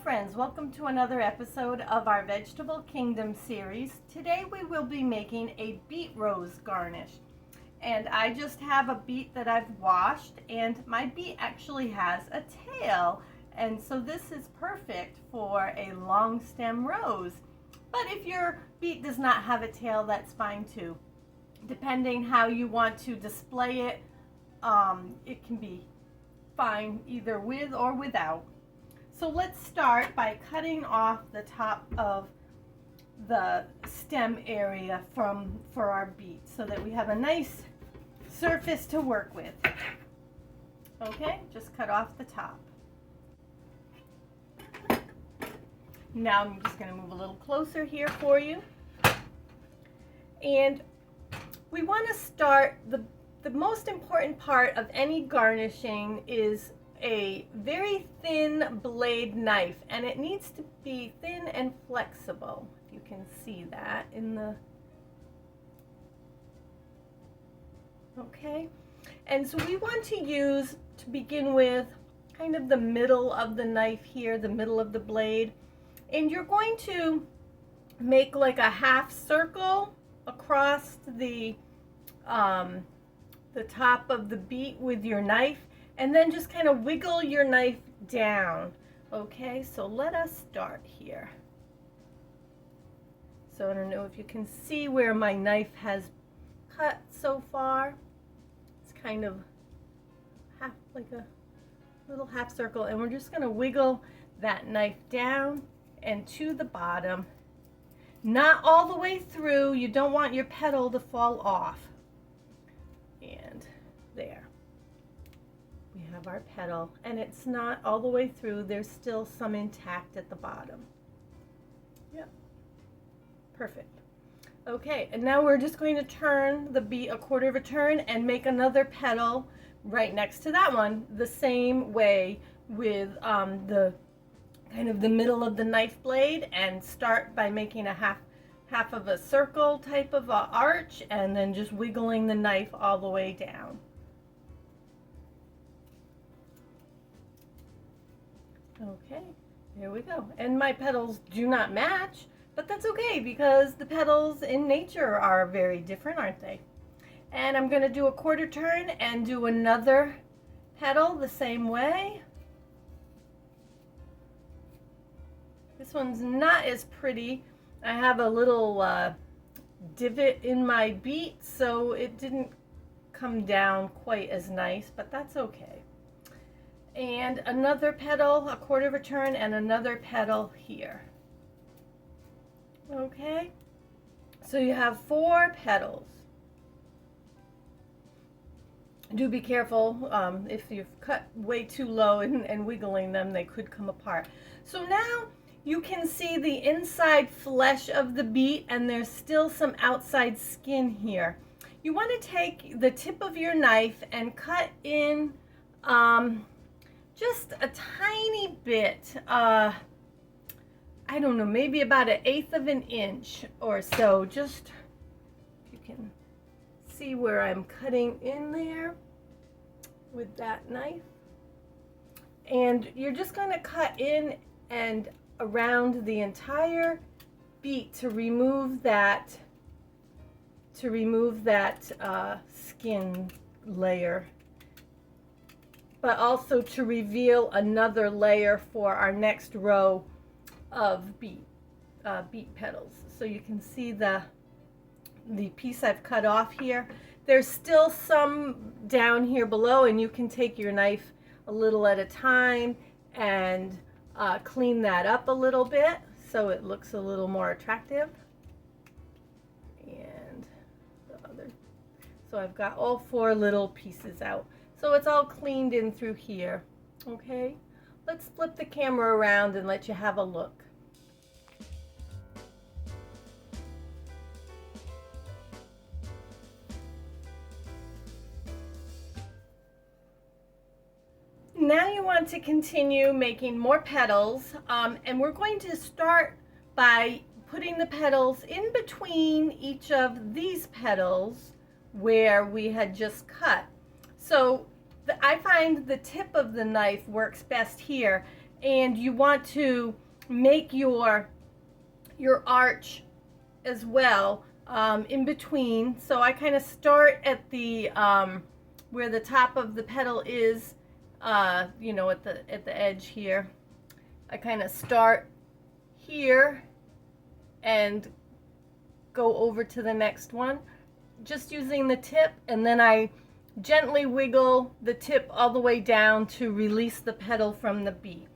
friends, welcome to another episode of our Vegetable Kingdom series. Today we will be making a beet rose garnish. And I just have a beet that I've washed, and my beet actually has a tail. And so this is perfect for a long stem rose. But if your beet does not have a tail, that's fine too. Depending how you want to display it, it can be fine either with or without. So let's start by cutting off the top of the stem area for our beet so that we have a nice surface to work with. Okay, just cut off the top. Now I'm just going to move a little closer here for you. And we want to start, the most important part of any garnishing is a very thin blade knife, and it needs to be thin and flexible. If you can see that in the, okay, and so we want to use, to begin with, kind of the middle of the knife here, the middle of the blade, and you're going to make like a half circle across the top of the beet with your knife, and then just kind of wiggle your knife down. Okay, so let us start here. So I don't know if you can see where my knife has cut so far. It's kind of half, like a little half circle, and we're just going to wiggle that knife down and to the bottom. Not all the way through. You don't want your petal to fall off. And there. We have our petal, and it's not all the way through. There's still some intact at the bottom. Yep. Perfect. Okay, and now we're just going to turn the beet a quarter of a turn and make another petal right next to that one, the same way with the kind of the middle of the knife blade, and start by making a half of a circle type of a arch, and then just wiggling the knife all the way down. Okay, here we go. And my petals do not match, but that's okay because the petals in nature are very different, aren't they? And I'm going to do a quarter turn and do another petal the same way. This one's not as pretty. I have a little divot in my beet, so it didn't come down quite as nice, but that's okay. And another petal, a quarter of a turn, and another petal here. Okay, so you have 4 petals. Do be careful, if you've cut way too low and wiggling them, they could come apart. So now you can see the inside flesh of the beet, and there's still some outside skin here. You want to take the tip of your knife and cut in just a tiny bit, I don't know, maybe about 1/8 of an inch or so. Just, if you can see where I'm cutting in there with that knife. And you're just going to cut in and around the entire beet to remove that skin layer, but also to reveal another layer for our next row of beet petals. So you can see the piece I've cut off here. There's still some down here below, and you can take your knife a little at a time and clean that up a little bit so it looks a little more attractive. And the other, so I've got all 4 little pieces out. So it's all cleaned in through here. Okay, let's flip the camera around and let you have a look. Now you want to continue making more petals, and we're going to start by putting the petals in between each of these petals where we had just cut. So I find the tip of the knife works best here, and you want to make your arch as well in between. So I kind of start at the where the top of the petal is, you know, at the edge here. I kind of start here and go over to the next one, just using the tip, and then I gently wiggle the tip all the way down to release the petal from the beet.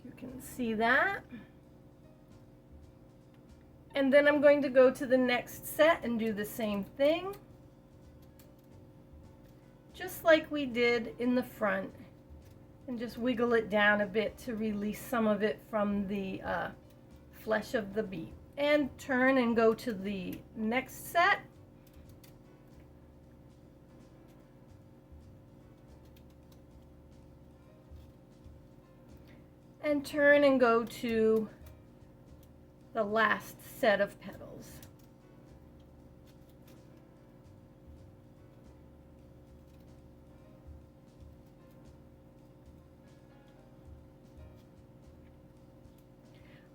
You can see that. And then I'm going to go to the next set and do the same thing, just like we did in the front, and just wiggle it down a bit to release some of it from the flesh of the beet. And turn and go to the next set. And turn and go to the last set of petals.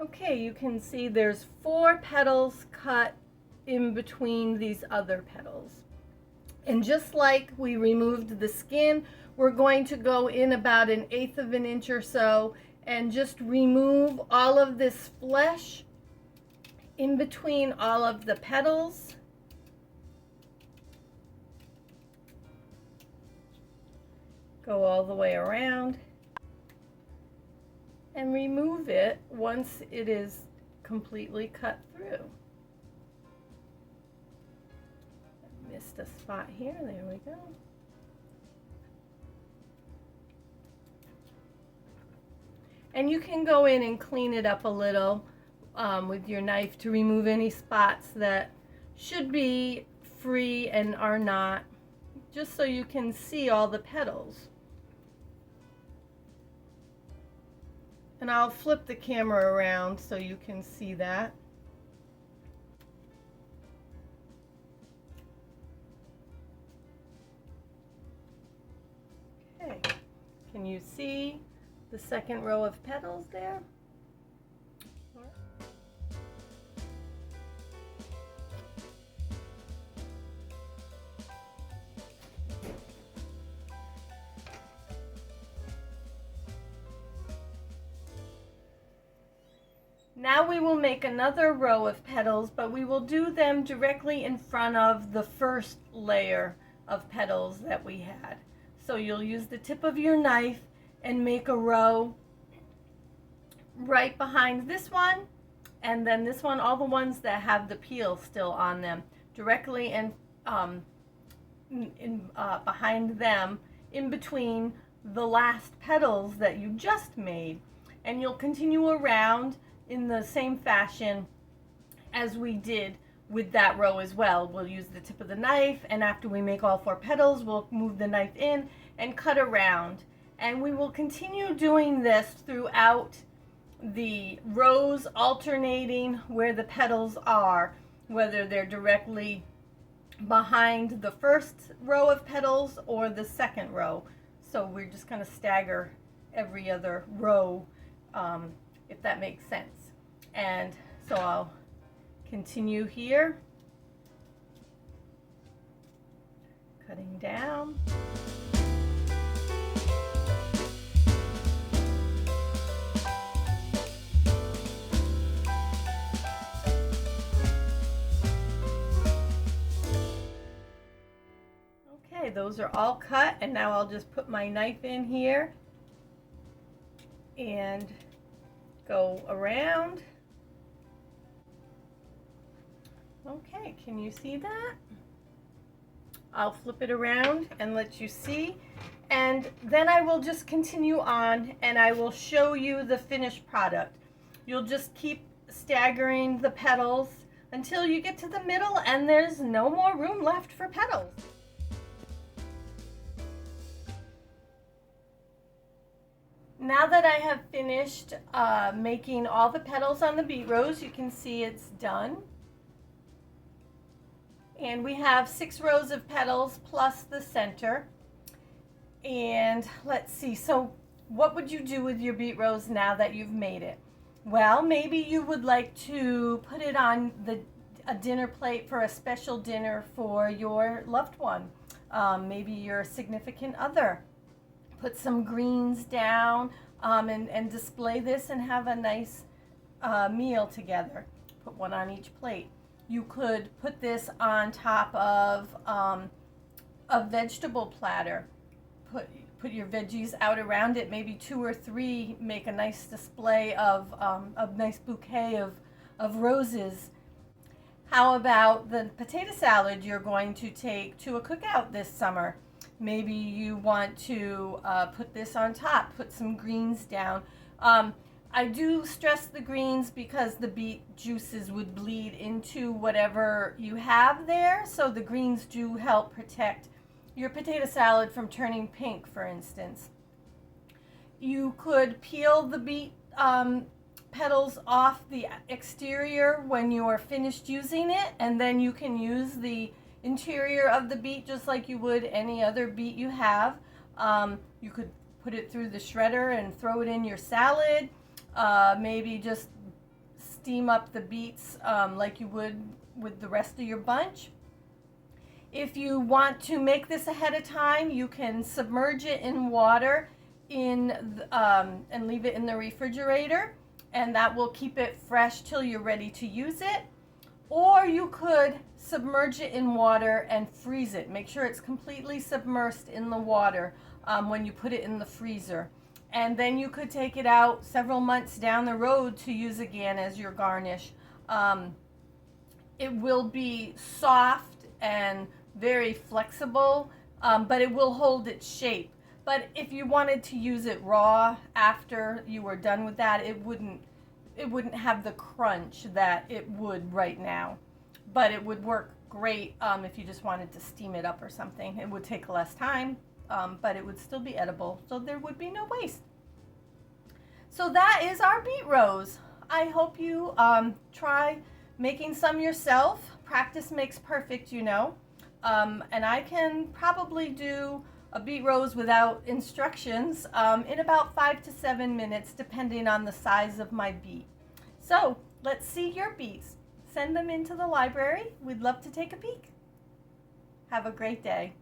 Okay, you can see there's 4 petals cut in between these other petals. And just like we removed the skin, we're going to go in about 1/8 of an inch or so and just remove all of this flesh in between all of the petals. Go all the way around and remove it once it is completely cut through. Missed a spot here, there we go. And you can go in and clean it up a little with your knife to remove any spots that should be free and are not, just so you can see all the petals. And I'll flip the camera around so you can see that. Okay, can you see the second row of petals there? Now we will make another row of petals, but we will do them directly in front of the first layer of petals that we had. So you'll use the tip of your knife and make a row right behind this one, and then this one, all the ones that have the peel still on them, directly and behind them, in between the last petals that you just made. And you'll continue around in the same fashion as we did with that row as well. We'll use the tip of the knife, and after we make all 4 petals, we'll move the knife in and cut around. And we will continue doing this throughout the rows, alternating where the petals are, whether they're directly behind the first row of petals or the second row. So we're just going to stagger every other row, if that makes sense. And so I'll continue here, cutting down. Okay, those are all cut, and now I'll just put my knife in here and go around. Okay, can you see that? I'll flip it around and let you see, and then I will just continue on and I will show you the finished product. You'll just keep staggering the petals until you get to the middle and there's no more room left for petals. Now that I have finished making all the petals on the beet rose, you can see it's done. And we have 6 rows of petals plus the center. And let's see, so what would you do with your beet rose now that you've made it? Well, maybe you would like to put it on a dinner plate for a special dinner for your loved one, maybe your significant other. Put some greens down and display this and have a nice meal together. Put one on each plate. You could put this on top of a vegetable platter. Put your veggies out around it, maybe 2 or 3, make a nice display of a nice bouquet of roses. How about the potato salad you're going to take to a cookout this summer? Maybe you want to put this on top, put some greens down. I do stress the greens because the beet juices would bleed into whatever you have there, so the greens do help protect your potato salad from turning pink, for instance. You could peel the beet petals off the exterior when you are finished using it, and then you can use the interior of the beet just like you would any other beet you have. You could put it through the shredder and throw it in your salad. Maybe just steam up the beets like you would with the rest of your bunch. If you want to make this ahead of time, you can submerge it in water and leave it in the refrigerator, and that will keep it fresh till you're ready to use it. Or you could submerge it in water and freeze it. Make sure it's completely submersed in the water when you put it in the freezer. And then you could take it out several months down the road to use again as your garnish. It will be soft and very flexible, but it will hold its shape. But if you wanted to use it raw after you were done with that, it wouldn't have the crunch that it would right now. But it would work great if you just wanted to steam it up or something. It would take less time, but it would still be edible, so there would be no waste. So that is our beet rose. I hope you try making some yourself. Practice makes perfect, you know. And I can probably do a beet rose without instructions in about 5 to 7 minutes, depending on the size of my beet. So let's see your beets. Send them into the library. We'd love to take a peek. Have a great day.